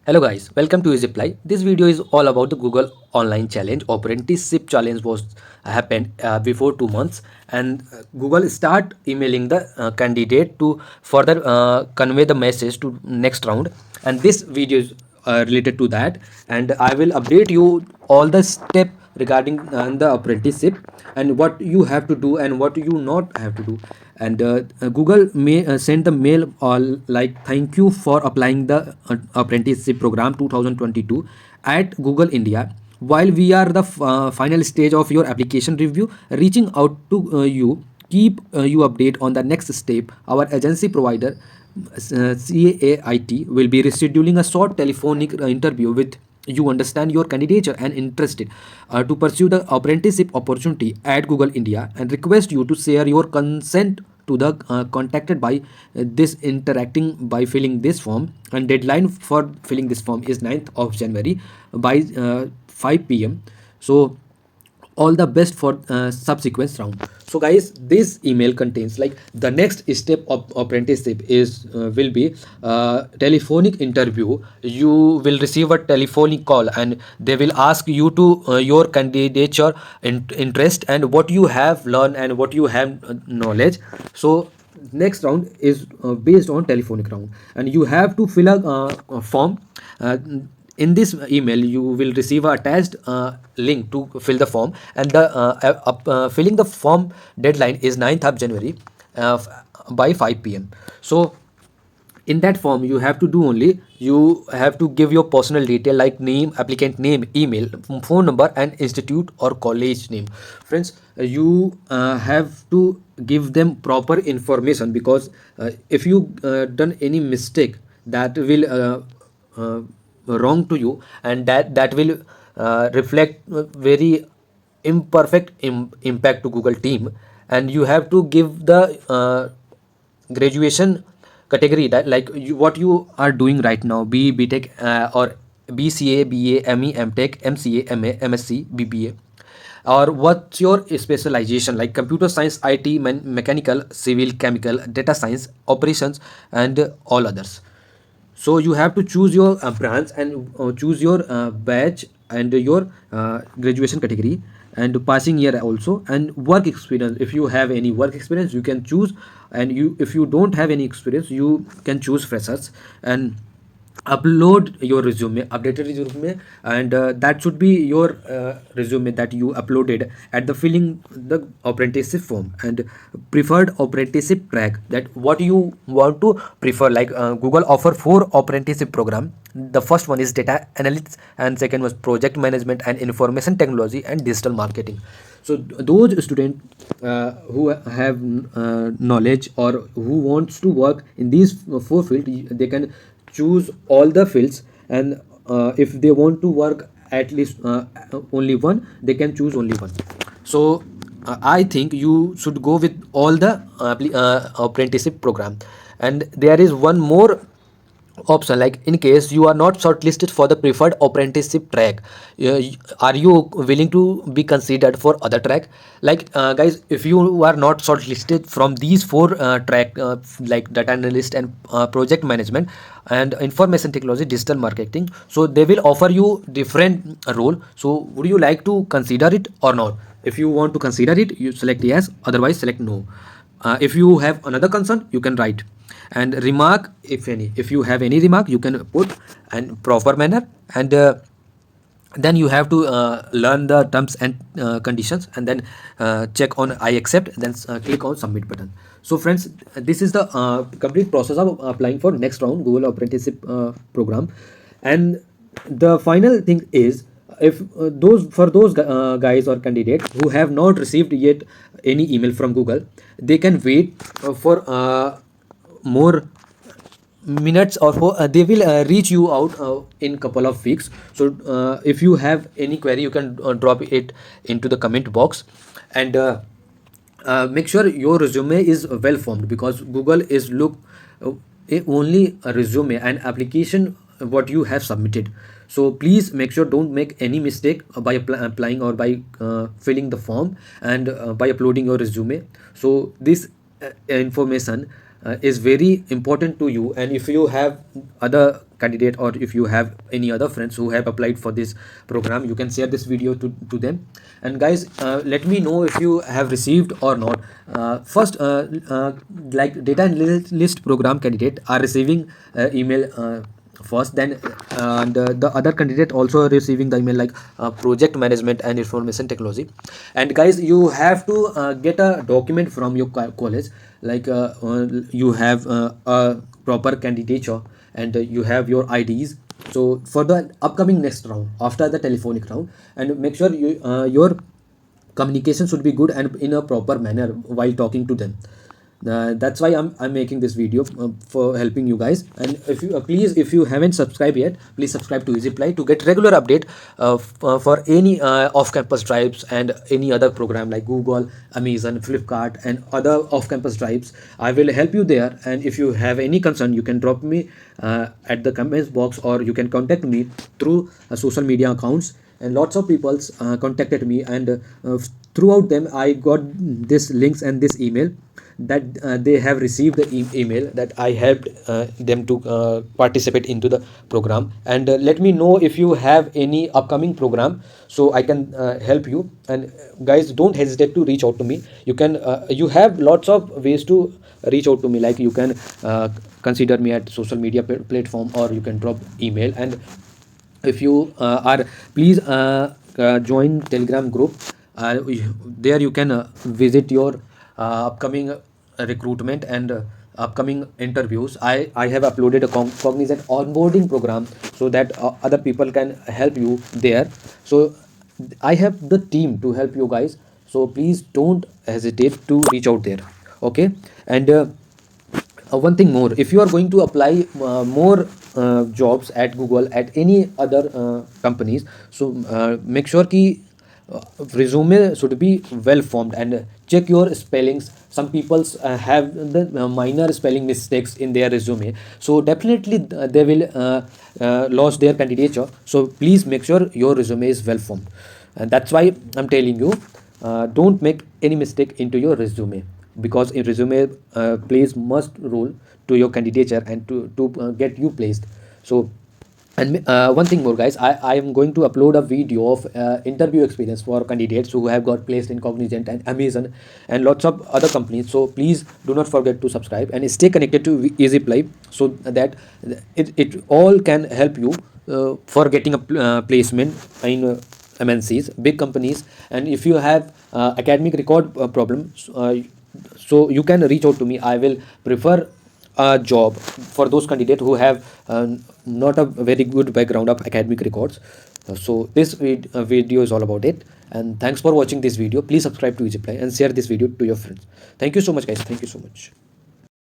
Hello guys, welcome to EasyPly. This video is all about the Google Online Challenge. Apprenticeship challenge was happened before 2 months, and Google start emailing the candidate to further convey the message to next round. And this video is related to that, and I will update you all the step regarding the apprenticeship and what you have to do and what you not have to do. And Google may send the mail like thank you for applying the apprenticeship program 2022 at Google India. While we are the final stage of your application review, reaching out to you, keep you update on the next step. Our agency provider CAIT will be rescheduling a short telephonic interview with you understand your candidature and interested to pursue the apprenticeship opportunity at Google India and request you to share your consent to the contacted by this interacting by filling this form, and deadline for filling this form is 9th of January by 5 p.m. So all the best for subsequent round. So guys, this email contains like the next step of apprenticeship is will be telephonic interview. You will receive a telephonic call and they will ask you to your candidature interest and what you have learned and what you have knowledge. So next round is based on telephonic round, and you have to fill a form. In this email you will receive a attached link to fill the form, and the filling the form deadline is 9th of January by 5 p.m. So in that form you have to do only, you have to give your personal detail like name, applicant name, email, phone number, and institute or college name. Friends, you have to give them proper information, because if you done any mistake, that will uh, wrong to you, and that will reflect very imperfect impact to Google team. And you have to give the graduation category, that like what you are doing right now, be BTech or BCA, BA, ME, MTech, MCA, MA, MSc, BBA, or what's your specialization like computer science, IT, mechanical, civil, chemical, data science, operations, and all others. So you have to choose your branch and choose your batch and your graduation category and passing year also, and work experience. If you have any work experience you can choose, and you if you don't have any experience you can choose freshers. And upload your resume, updated resume, and that should be your resume that you uploaded at the filling the apprenticeship form, and preferred apprenticeship track, that what you want to prefer. Like Google offer four apprenticeship program. The first one is data analytics, and second was project management and information technology and digital marketing. So those students who have knowledge or who wants to work in these four fields, they can choose all the fields. And if they want to work at least only one, they can choose only one. So I think you should go with all the apprenticeship program. And there is one more option, like in case you are not shortlisted for the preferred apprenticeship track, are you willing to be considered for other track? Like guys, if you are not shortlisted from these four track, like data analyst and project management and information technology, digital marketing, so they will offer you different role. So would you like to consider it or not? If you want to consider it, you select yes, otherwise select no. If you have another concern you can write, and remark if any, if you have any remark you can put and proper manner. And then you have to learn the terms and conditions, and then check on I accept, then click on submit button. So friends, this is the complete process of applying for next round Google apprenticeship program. And the final thing is, if those guys or candidates who have not received yet any email from Google, they can wait for more minutes, or for, they will reach you out in couple of weeks. So if you have any query you can drop it into the comment box. And make sure your resume is well formed, because Google is look only a resume and application what you have submitted. So please make sure don't make any mistake by applying or by filling the form, and by uploading your resume. So this information is very important to you. And if you have other candidate, or if you have any other friends who have applied for this program, you can share this video to them. And guys, let me know if you have received or not. First, like data analyst program candidate are receiving email first, then the other candidate also receiving the email like project management and information technology. And guys, you have to get a document from your college, like you have a proper candidature, and you have your IDs. So for the upcoming next round after the telephonic round, and make sure your communication should be good and in a proper manner while talking to them. That's why I'm making this video for helping you guys. And if you please, if you haven't subscribed yet, please subscribe to EasyPly to get regular update for any off-campus drives and any other program like Google, Amazon, Flipkart, and other off-campus drives. I will help you there. And if you have any concern, you can drop me at the comments box, or you can contact me through social media accounts. And lots of people contacted me, and throughout them I got this links and this email that they have received the email that I helped them to participate into the program. And let me know if you have any upcoming program so I can help you. And guys, don't hesitate to reach out to me. You can you have lots of ways to reach out to me, like you can consider me at social media platform, or you can drop email. And if you are, please join Telegram group. There you can visit your upcoming recruitment and upcoming interviews. I have uploaded a Cognizant onboarding program so that other people can help you there. So I have the team to help you guys, so please don't hesitate to reach out there. Okay. And one thing more, if you are going to apply more jobs at Google, at any other companies, so make sure ki resume should be well formed, and check your spellings. Some people have the minor spelling mistakes in their resume, so definitely they will lose their candidature. So please make sure your resume is well formed. And that's why I'm telling you, don't make any mistake into your resume, because a resume plays must role to your candidature and to get you placed. So, and one thing more, guys, I am going to upload a video of interview experience for candidates who have got placed in Cognizant and Amazon and lots of other companies. So please do not forget to subscribe and stay connected to EasyPly, so that it all can help you for getting a placement in MNCs, big companies. And if you have academic record problems, so you can reach out to me. I will prefer a job for those candidates who have not a very good background of academic records. So this video is all about it. And thanks for watching this video. Please subscribe to EasyPly and share this video to your friends. Thank you so much, guys. Thank you so much.